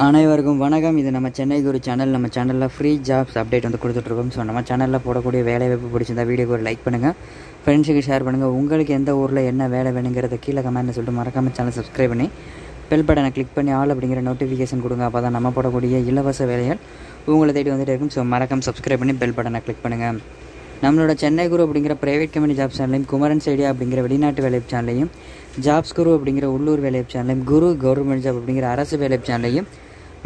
அனைவருக்கும் வணக்கம். இது நம்ம சென்னை குரு சேனல். நம்ம சேனலில் ஃப்ரீ ஜாப்ஸ் அப்டேட் வந்து கொடுத்துட்ருக்கோம். ஸோ நம்ம சேனலில் போடக்கூடிய வேலை வாய்ப்பு பிடிச்சிருந்தா வீடியோக்கு ஒரு லைக் பண்ணுங்கள், ஃப்ரெண்ட்ஸுக்கு ஷேர் பண்ணுங்கள். உங்களுக்கு எந்த ஊரில் என்ன வேலை வேணுங்கிறத கீழே கமெண்ட்னு சொல்லிட்டு மறக்காமல் சேனல் சப்ஸ்கிரைப் பண்ணி பெல் பட்டனை கிளிக் பண்ணி ஆல் அப்படிங்கிற நோட்டிஃபிகேஷன் கொடுங்க. அப்போ தான் நம்ம போடக்கூடிய இலவச வேலைகள் உங்களை தேடி வந்துட்டு இருக்கும். ஸோ மறக்காமல் சப்ஸ்கிரைப் பண்ணி பெல் பட்டனை கிளிக் பண்ணுங்கள். நம்மளோட சென்னை குரு அப்படிங்கிற ப்ரைவேட் கம்பெனி ஜாப் சேனலையும், குமரன் ஐடியா அப்படிங்கிற வெளிநாட்டு வேலைவாய்ப்பு சேனலையும், ஜாப்ஸ் குரு அப்படிங்கிற உள்ளூர் வேலைவாய்ப்பு சேனலையும், குரு கவர்மெண்ட் ஜாப் அப்படிங்கிற அரசு வேலைவாய்ப்பு சேனலையும்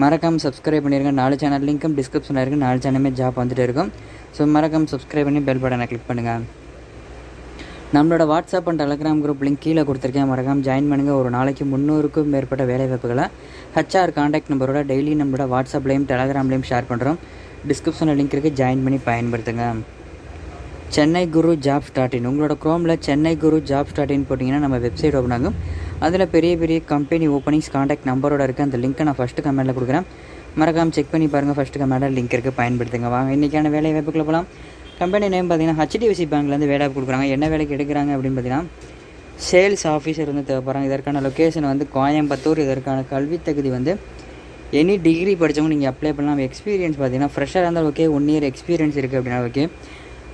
மறக்காமல் சப்ஸ்கிரைப் பண்ணிடுங்க. 4 சேனல் லிங்க்கும் டிஸ்கிரிப்ஷனில் இருக்குது. 4 சேனலுமே ஜாப் வந்துட்டு இருக்கும். ஸோ மறக்காமல் சப்ஸ்கிரைப் பண்ணி பெல் பட்டனை கிளிக் பண்ணுங்கள். நம்மளோட WhatsApp and Telegram group link கீழே கொடுத்துருக்கேன். மறக்காமல் ஜாயின் பண்ணுங்கள். ஒரு நாளைக்கு 300க்கும் மேற்பட்ட வேலைவாய்ப்புகளை ஹச்ஆர் கான்டாக்ட் நம்பரோட டெய்லி நம்மளோட வாட்ஸ்அப்லேயும் டெலகிராம்லேயும் ஷேர் பண்ணுறோம். டிஸ்கிரிப்ஷனில் லிங்க் இருக்குது, ஜாயின் பண்ணி பயன்படுத்துங்க. சென்னை குரு ஜாப்ஸ்.in உங்களோட க்ரோமில் சென்னை குரு ஜாப்ஸ்.in போட்டிங்கன்னா நம்ம வெப்சைட் ஓப்பன் ஆகும். அதில் பெரிய பெரிய கம்பெனி ஓப்பனிங்ஸ் கான்டாக்ட் நம்பரோட இருக்குது. அந்த லிங்க்கை நான் ஃபஸ்ட்டு கமெண்ட்டில் கொடுக்குறேன். மறக்காமல் செக் பண்ணி பாருங்கள். ஃபஸ்ட்டு கமெண்டில் லிங்க் இருக்குது, பயன்படுத்துங்க. வாங்க இன்றைக்கான வேலை வாய்ப்புக்குள்ள போகலாம். கம்பெனி நேம் பார்த்தீங்கன்னா HDFC பேங்க்லேருந்து வேலை கொடுக்குறாங்க. என்ன வேலைக்கு எடுக்கிறாங்க அப்படின்னு பார்த்தீங்கன்னா சேல்ஸ் ஆஃபீஸர் வந்து தேவைப்படுறாங்க. இதற்கான லொக்கேஷன் வந்து கோயம்புத்தூர். இதற்கான கல்வி தகுதி வந்து எனி டிகிரி படித்தவங்க நீங்கள் அப்ளை பண்ணலாம். எக்ஸ்பீரியன்ஸ் பார்த்தீங்கன்னா ஃப்ரெஷ்ஷாக இருந்தால் ஓகே, 1 இயர் எக்ஸ்பீரியன்ஸ் இருக்குது அப்படின்னா ஓகே.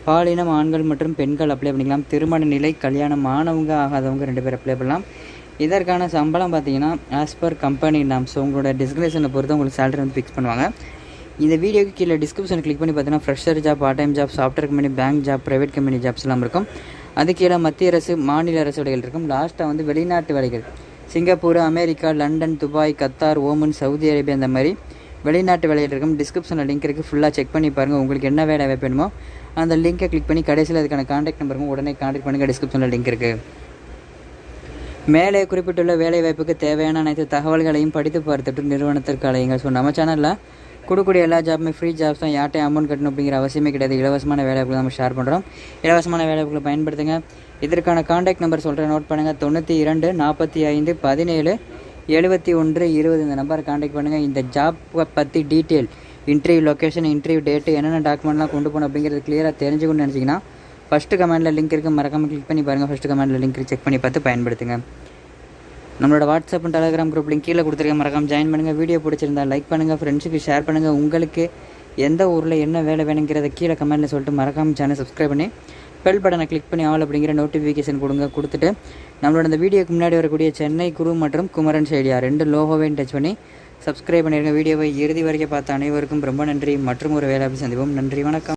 பாலினம் ஆண்கள் மற்றும் பெண்கள் அப்ளை பண்ணிக்கலாம். திருமண நிலை, கல்யாணம் ஆனவங்க ஆகாதவங்க 2 பேர் அப்ளை பண்ணலாம். இதற்கான சம்பளம் பார்த்தீங்கன்னா ஆஸ் பர் கம்பெனி நாம்ஸ் உங்களோட டிஸ்கிரிப்ஷனை பொறுத்து உங்களுக்கு சேலரி வந்து ஃபிக்ஸ் பண்ணுவாங்க. இந்த வீடியோக்கு கீழே டிஸ்கிரிப்ஷன் கிளிக் பண்ணி பார்த்தீங்கன்னா fresher job, part time job, software company, bank job, private company jobs எல்லாம் இருக்கும். அது கீழே மத்திய அரசு, மாநில அரசு வேலைகள் இருக்கும். லாஸ்ட்டாக வந்து வெளிநாட்டு வேலைகள், Singapore, America, London, Dubai, Qatar, Oman, Saudi Arabia, அந்த மாதிரி வெளிநாட்டு வேலைகள் இருக்கும். டிஸ்கிரிப்ஷனில் லிங்க் இருக்குது, ஃபுல்லாக செக் பண்ணி பாருங்கள். உங்களுக்கு என்ன வேலை வேணுமோ அந்த லிங்கை கிளிக் பண்ணி கடைசியில் அதுக்கான கான்டாக்ட் நம்பருக்கும் உடனே கான்டாக்ட் பண்ணுங்கள். டிஸ்கிரிப்ஷனில் லிங்க் இருக்குது. மேலே குறிப்பிட்டுள்ள வேலை வாய்ப்புக்கு தேவையான அனைத்து தகவல்களையும் படித்து பார்த்துட்டு நிறுவனத்திற்கு அலையுங்க. ஸோ நம்ம சேனலில் கொடுக்கக்கூடிய எல்லா ஜாப்புமே ஃப்ரீ ஜாப்ஸ் தான். யார்ட்டையும் அமௌண்ட் கட்டணும் அப்படிங்கிற அவசியமே கிடையாது. இலவசமான வேலைவாய்ப்புகள் நம்ம ஷேர் பண்ணுறோம். இலவசமான வேலைவாய்ப்புகளை பயன்படுத்துங்க. இதற்கான கான்டாக்ட் நம்பர் சொல்கிறேன், நோட் பண்ணுங்கள். 92 45 17 71 20 இந்த நம்பரை கான்டாக்ட் பண்ணுங்கள். இந்த ஜாப் பற்றி detail, interview location, interview date, என்னென்ன டாக்குமெண்ட்லாம் கொண்டு போகணும் அப்படிங்கிறது கிளியராக தெரிஞ்சுக்கணும்னு நினச்சிங்கன்னா ஃபஸ்ட்டு கமெண்டில் லிங்க் இருக்குது, மறக்காமல் கிளிக் பண்ணி பாருங்கள். ஃபஸ்ட்டு கமெண்டில் லிங்க் செக் பண்ணி பார்த்து பயன்படுத்துங்க. நம்மளோட WhatsApp and Telegram group link கீழே கொடுத்துருக்கேன். மறக்காமல் ஜாயின் பண்ணுங்கள். வீடியோ பிடிச்சிருந்தா லைக் பண்ணுங்கள், ஃப்ரெண்ட்ஸுக்கு ஷேர் பண்ணுங்கள். உங்களுக்கு எந்த ஊரில் என்ன வேலை வேணுங்கிறத கீழே கமெண்ட்டில் சொல்லிட்டு மறக்காமல் சேனல் சப்ஸ்கிரைப் பண்ணி பெல் பட்டனை கிளிக் பண்ணி ஆல் அப்படிங்கிற நோட்டிஃபிகேஷன் கொடுத்துட்டு நம்மளோட இந்த வீடியோக்கு முன்னாடி வரக்கூடிய சென்னை குரு மற்றும் குமரன் ஐடியா 2 லோகோவையும் டச் பண்ணி சப்ஸ்கிரைப் பண்ணிடுங்க. வீடியோவை இறுதி வரைக்கும் பார்த்த அனைவருக்கும் ரொம்ப நன்றி. மற்றும் ஒரு வேலை சந்திப்போம். நன்றி, வணக்கம்.